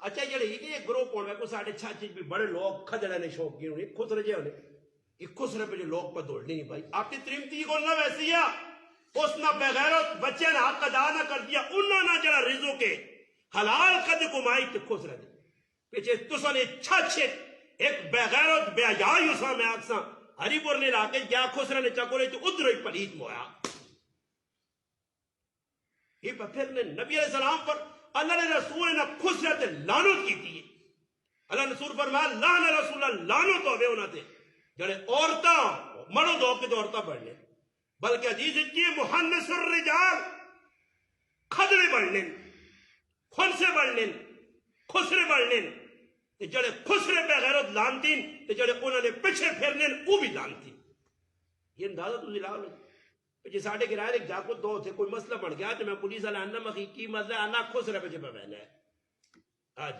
اچھا جڑے یہ گروپ ہونے کو ساڑھے چھاچی بھی بڑے لوگ کھدڑے نے شوق کی انہیں خسرے جے ہونے یہ خسرے پہ جو لوگ پہ دوڑنے نہیں بھائی آپ کی تریمتی کو نہ ویسی ہے اس نہ بغیرت بچے نے حق ادا نہ کر دیا انہوں نہ جڑا رزو کے حلال قد کمائی تے خسرے دے پیچھے تسا نے چھاچے ایک بغیرت بے حیائی اسا میں آکساں ہری پور نے لاکے جا خسرے نے چکولے تو ادھر ہی پلیت مویا یہ پھر نے نبی علیہ السلام پر اللہ نے رسول نے خسرے تے لعنت کی تھی اللہ نے رسول فرمایا لعن رسول اللہ لعنت ہوے انہاں تے جڑے عورتاں مرو دو کے عورتاں پڑھنے بلکہ حدیث کی محنس الرجال کھدڑے بڑھنے خنسے بڑھنے خسرے بڑھنے جڑے خسرے پہ غیرت لانتین جڑے انہوں نے پیچھے پھرنے وہ بھی لانتین یہ اندازہ تو لا لو پیچھے ساڑھے گرائے ایک جاکو دو تھے کوئی مسئلہ بڑھ گیا تو میں پولیس والا آنا مخی کی مسئلہ آنا خسرے پہ جب بہنا ہے آج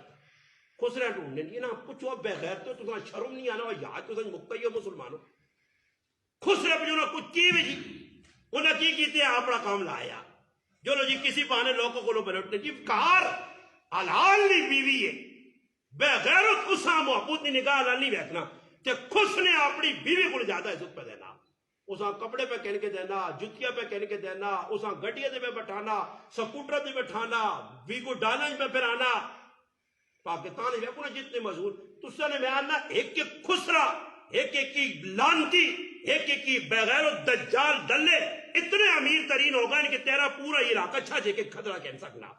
خسرے ڈھونڈنے یہ نا پوچھو بغیر تو تمہاں شرم نہیں آنا یاد تو سنج مکتئی ہو مسلمانوں خسرے پہ جو نا کچھ کی بھی جی انہوں کی کیتے ہیں اپنا کام لایا جو لو جی کسی پانے لوگوں کو لو بلوٹنے جی کار حلال نہیں بیوی ہے بغیرت اسا محبوب نے نگاہ نہیں بیٹھنا کہ خس نے اپنی بیوی کو زیادہ عزت پہ دینا اسا کپڑے پہ کہنے کے دینا جتیاں پہ کہنے کے دینا اسا گڈیاں دے پہ بٹھانا سکوٹر دے پہ بٹھانا وی کو ڈالنج پہ پھرانا پاکستان ہے کو جتنے مشہور تو سے نے بیان ایک ایک خسرا ایک ایک کی لانتی ایک ایک کی بغیرت دجال دلے اتنے امیر ترین ہوگا ان کہ تیرا پورا علاقہ چھا جے کے خطرہ کہہ سکنا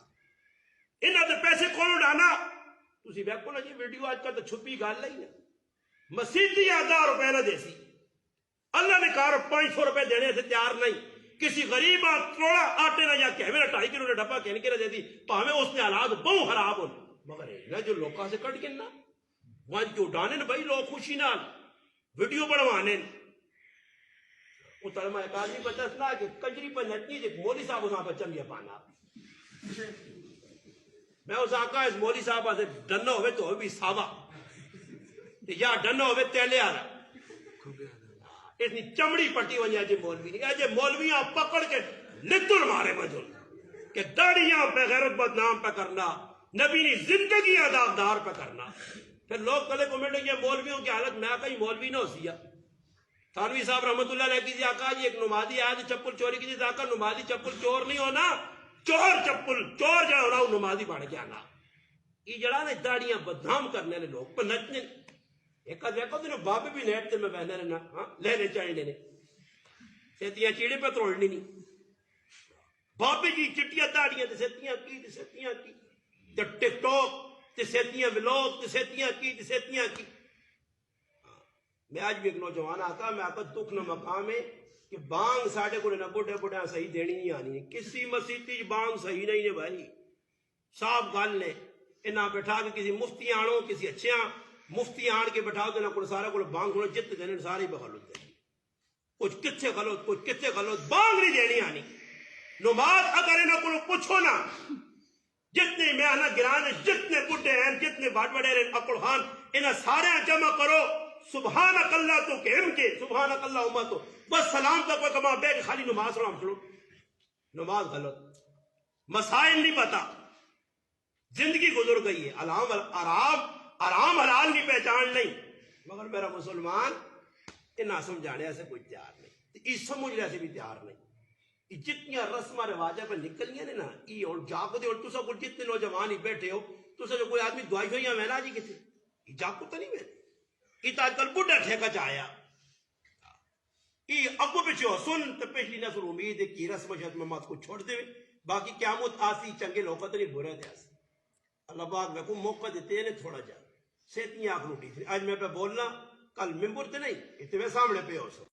انہاں دے پیسے کون ڈانا تسی ویکھو نا جی ویڈیو آج کل تو چھپی گال نہیں ہے مسیحی 1000 روپے نہ دیسی اللہ نے کہا 500 روپے دینے سے تیار نہیں کسی غریب تھوڑا آٹے نہ جا کے میرا 2.5 کلو نے ڈبا کہنے کے نہ دے دی تو ہمیں اس نے حالات بہت خراب ہو مگر یہ جو لوکاں سے کٹ گنا وہاں جو ڈانے بھائی لوگ خوشی نال ویڈیو بڑھوانے وہ ترمہ ایک آدمی بتاسنا کہ کجری پر نٹنی جب مولی صاحب اساں پر چمیا پانا میں اس آقا اس مولی صاحب سے ڈنہ ہوئے تو بھی ساوا یا ڈنہ ہوئے تیلے آ رہا اتنی چمڑی پٹی ونیا جی مولوی نہیں ایجے مولویاں پکڑ کے لتر مارے مجھول کہ داڑیاں پہ غیرت بدنام پہ کرنا نبی نے زندگی عذابدار پہ کرنا پھر لوگ کلے کومنٹ یہ مولویوں کی حالت میں آقا ہی مولوی نہ ہو سیا تھانوی صاحب رحمت اللہ علیہ کی آقا جی ایک نمازی آیا چپل چوری کی تھی آقا نمازی چپل چور نہیں ہونا چور چپل چور جا ہونا نمازی بڑھ کے آنا یہ جڑا نے داڑیاں بدنام کرنے نے لوگ پر نچنے ایک آدھ دیکھو تو بابے بھی نیٹ تے میں بہنے رہنا لینے چاہنے نے سیتیاں چیڑے پہ توڑنی نہیں بابے جی چٹیاں داڑیاں تے سیتیاں کی تے ٹک ٹاک تے سیتیاں ولاگ تے سیتیاں کی میں آج بھی ایک نوجوان آتا میں آتا دکھ نہ مقام ہے کہ بانگ ساڑھے کو نہ بڑھے بڑھے صحیح دینی نہیں آنی ہے کسی مسیحی بانگ صحیح نہیں ہے بھائی صاحب گال نے انہاں بٹھا کے کسی مفتی آنو کسی اچھے مفتی آن کے بٹھاؤ دینا کوئی سارا کوئی بانگ ہونا جت دینے ساری بغلط دینی کچھ کتھے غلط بانگ نہیں دینی آنی نماز اگر انہاں کو پوچھو نا جتنے میں آنا گرانے جتنے بڑھے ہیں جتنے بڑے ہیں اکڑ خان انہاں سارے جمع کرو سبحانک اللہ تو کہ ام کے سبحانک اللہ امہ تو بس سلام کا کوئی کما بے خالی نماز سلام چھوڑو نماز غلط مسائل نہیں پتا زندگی گزر گئی ہے آرام حلال نہیں پہچان نہیں مگر میرا مسلمان یہ نہ سمجھانے ایسے کوئی تیار نہیں یہ سمجھنے ایسے بھی تیار نہیں یہ جتنی رسمہ رواجہ پہ نکلیاں نے نا یہ اور جاکو دے اور تسا کو جتنے نوجوان ہی بیٹھے ہو تسا جو کوئی آدمی دعائی ہوئی میں نا جی کسی یہ جاکو تو نہیں بیٹھے یہ تو آج کل بڑھا ٹھیکہ چاہیا یہ اگو پیچھے ہو سن تو پچھلی نسل امید ہے کہ رسم شہد محمد کو چھوڑ دے باقی قیامت آسی چنگے لوگوں تو نہیں برے دے آسی اللہ پاک میں کو موقع دیتے ہیں تھوڑا جا سیتنی آنکھ لوٹی تھی آج میں پہ بولنا کل ممبر تے نہیں اتنے سامنے پہ ہو سو